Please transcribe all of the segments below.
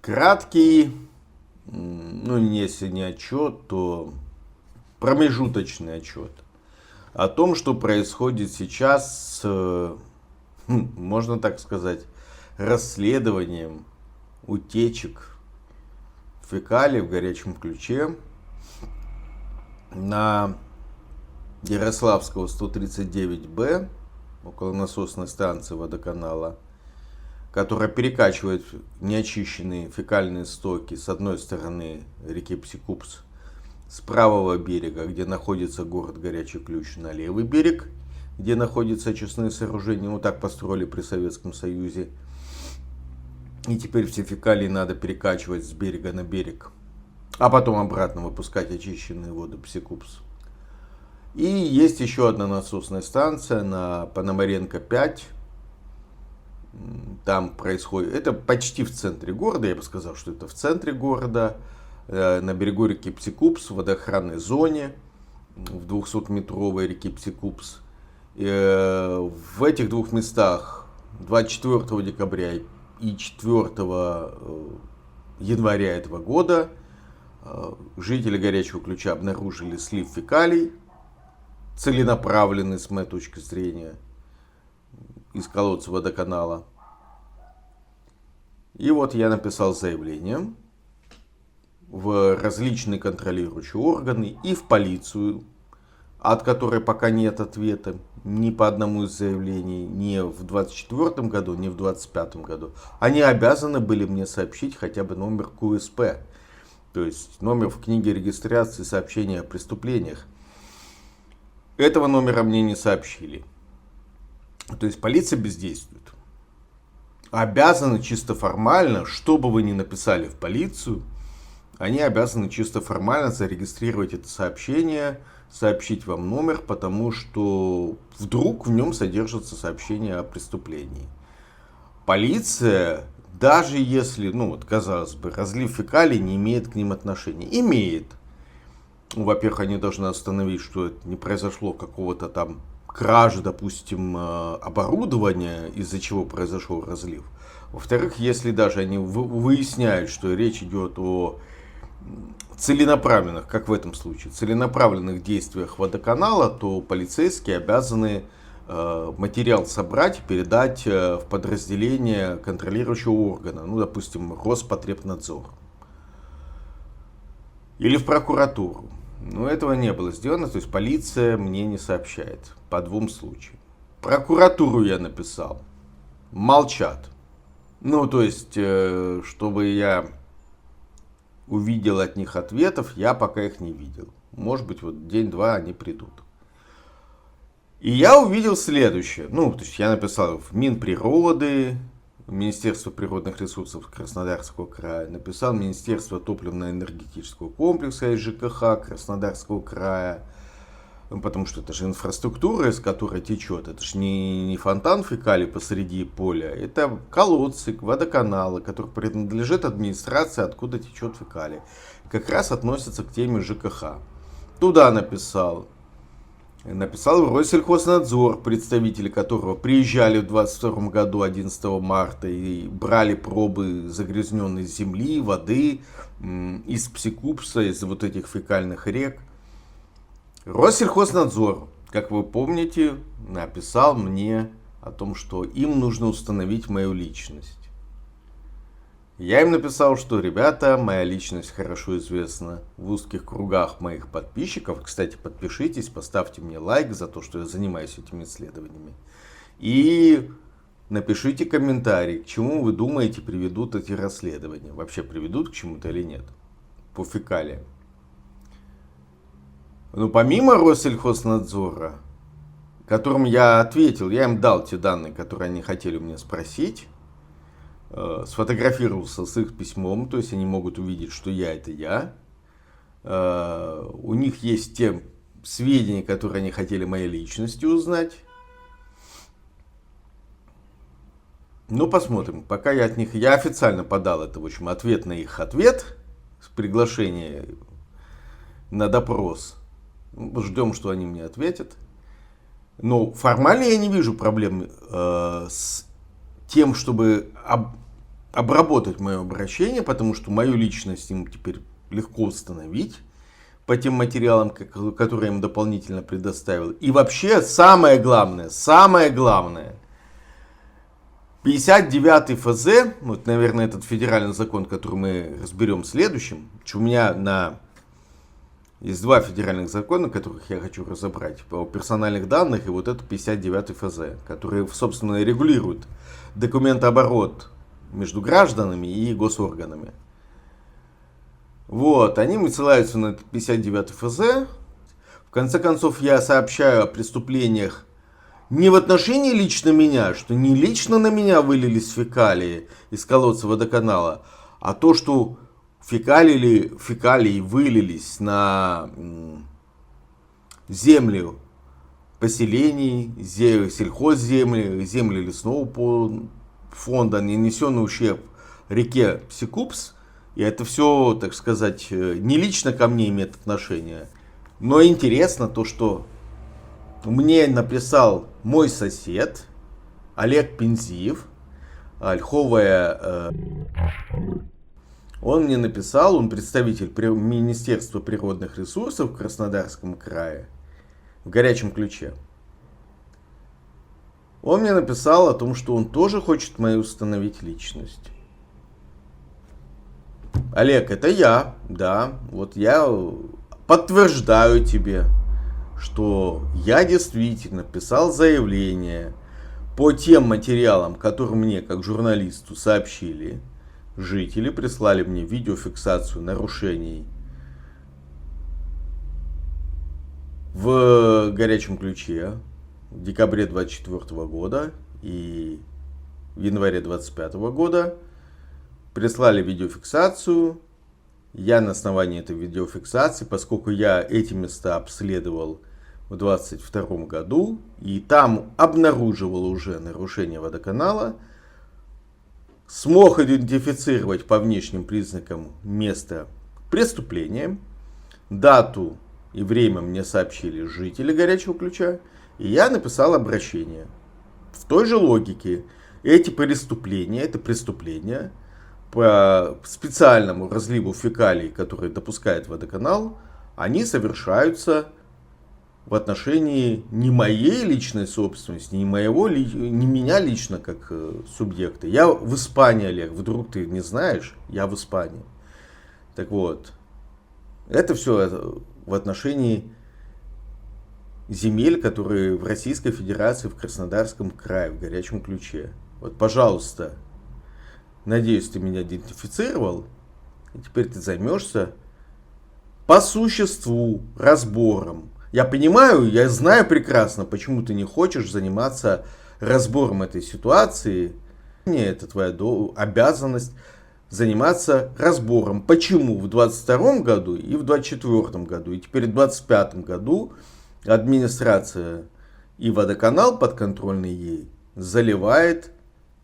Краткий, ну, если не отчет, то промежуточный отчет о том, что происходит сейчас с, можно так сказать, расследованием утечек фекалий в горячем ключе на Ярославского 139Б, около насосной станции водоканала, которая перекачивает неочищенные фекальные стоки с одной стороны реки Псикупс, с правого берега, где находится город Горячий Ключ, на левый берег, где находятся очистные сооружения. Вот так построили при Советском Союзе. И теперь все фекалии надо перекачивать с берега на берег, а потом обратно выпускать очищенные воды Псикупс. И есть еще одна насосная станция на Пономаренко 5. Там происходит, это почти в центре города, я бы сказал, что это в центре города, на берегу реки Псикупс, в водоохранной зоне, в 200-метровой реки Псикупс. В этих двух местах 24 декабря и 4 января этого года жители Горячего Ключа обнаружили слив фекалий, целенаправленный, с моей точки зрения, из колодца водоканала. И вот я написал заявление в различные контролирующие органы и в полицию, от которой пока нет ответа ни по одному из заявлений, ни в 2024 году, ни в 2025 году. Они обязаны были мне сообщить хотя бы номер КУСП, то есть номер в книге регистрации сообщения о преступлениях. Этого номера мне не сообщили. То есть полиция бездействует. Обязаны чисто формально, что бы вы ни написали в полицию, они обязаны чисто формально зарегистрировать это сообщение, сообщить вам номер, потому что вдруг в нем содержится сообщение о преступлении. Полиция, даже если, ну вот казалось бы, разлив фекалий не имеет к ним отношения, имеет. Во-первых, они должны остановить, что это не произошло какого-то там кражи, допустим, оборудования, из-за чего произошел разлив. Во-вторых, если даже они выясняют, что речь идет о целенаправленных, как в этом случае, целенаправленных действиях водоканала, то полицейские обязаны материал собрать и передать в подразделение контролирующего органа, ну, допустим, Роспотребнадзор или в прокуратуру. Но этого не было сделано, то есть полиция мне не сообщает по двум случаям. Прокуратуру я написал, молчат. Ну, то есть, чтобы я увидел от них ответов, я пока их не видел. Может быть, вот день-два они придут. И я увидел следующее. Ну, то есть я написал в Минприроды, Министерство природных ресурсов Краснодарского края, написал Министерство топливно-энергетического комплекса и ЖКХ Краснодарского края, потому что это же инфраструктура, из которой течет, это же не фонтан фекалий посреди поля, это колодцы, водоканалы, которые принадлежат администрации, откуда течет фекалий. Как раз относятся к теме ЖКХ. Туда написал в Россельхознадзор, представители которого приезжали в 2022 году 11 марта и брали пробы загрязненной земли, воды из Псикупса, из вот этих фекальных рек. Россельхознадзор, как вы помните, написал мне о том, что им нужно установить мою личность. Я им написал, что, ребята, моя личность хорошо известна в узких кругах моих подписчиков. Кстати, подпишитесь, поставьте мне лайк за то, что я занимаюсь этими исследованиями. И напишите комментарий, к чему вы думаете приведут эти расследования. Вообще приведут к чему-то или нет. По фекалиям. Но помимо Россельхознадзора, которым я ответил, я им дал те данные, которые они хотели у меня спросить, сфотографировался с их письмом, то есть они могут увидеть, что я это я. У них есть те сведения, которые они хотели моей личности узнать. Ну, посмотрим. Пока я от них, я официально подал это, в общем, ответ на их ответ, с приглашением на допрос. Ждем, что они мне ответят. Но формально я не вижу проблем с тем, чтобы обработать мое обращение, потому что мою личность им теперь легко установить по тем материалам, которые я им дополнительно предоставил. И вообще, самое главное, 59 ФЗ, вот, наверное, этот федеральный закон, который мы разберем следующим, у меня есть два федеральных закона, которых я хочу разобрать, о персональных данных, и вот это 59 ФЗ, которые, собственно, регулируют документооборот между гражданами и госорганами. Вот, они ссылаются на 59 ФЗ. В конце концов, я сообщаю о преступлениях не в отношении лично меня, что не лично на меня вылились фекалии из колодца водоканала, а то, что фекалии вылились на землю поселений, сельхозземли, земли лесного фонда, нанесенный ущерб реке Псикупс. И это все, так сказать, не лично ко мне имеет отношение. Но интересно то, что мне написал мой сосед Олег Пензиев, Ольховая. Он мне написал, он представитель Министерства природных ресурсов в Краснодарском крае, в горячем ключе. Он мне написал о том, что он тоже хочет мою установить личность. Олег, это я, да, вот я подтверждаю тебе, что я действительно писал заявление по тем материалам, которые мне, как журналисту, сообщили. Жители прислали мне видеофиксацию нарушений в горячем ключе в декабре 2024 года и в январе 2025 года. Прислали видеофиксацию. Я на основании этой видеофиксации, поскольку я эти места обследовал в 2022 году, и там обнаруживал уже нарушение водоканала, смог идентифицировать по внешним признакам место преступления, дату и время мне сообщили жители горячего ключа, и я написал обращение. В той же логике эти преступления, это преступления по специальному разливу фекалий, который допускает водоканал, они совершаются в отношении не моей личной собственности, не меня лично как субъекта. Я в Испании, Олег, вдруг ты не знаешь, я в Испании. Так вот, это все в отношении земель, которые в Российской Федерации, в Краснодарском крае, в горячем ключе. Вот, пожалуйста, надеюсь, ты меня идентифицировал, и теперь ты займешься по существу разбором. Я понимаю, я знаю прекрасно, почему ты не хочешь заниматься разбором этой ситуации. Это твоя обязанность заниматься разбором. Почему в 2022 году и в 2024 году, и теперь в 2025 году администрация и водоканал подконтрольный ей заливает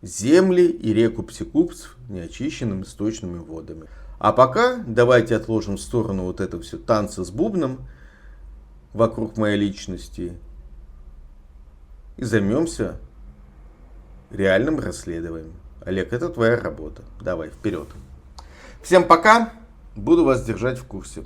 земли и реку Псикупс неочищенными сточными водами. А пока давайте отложим в сторону вот это все танцы с бубном вокруг моей личности и займемся реальным расследованием. Олег, это твоя работа. Давай, вперед. Всем пока. Буду вас держать в курсе.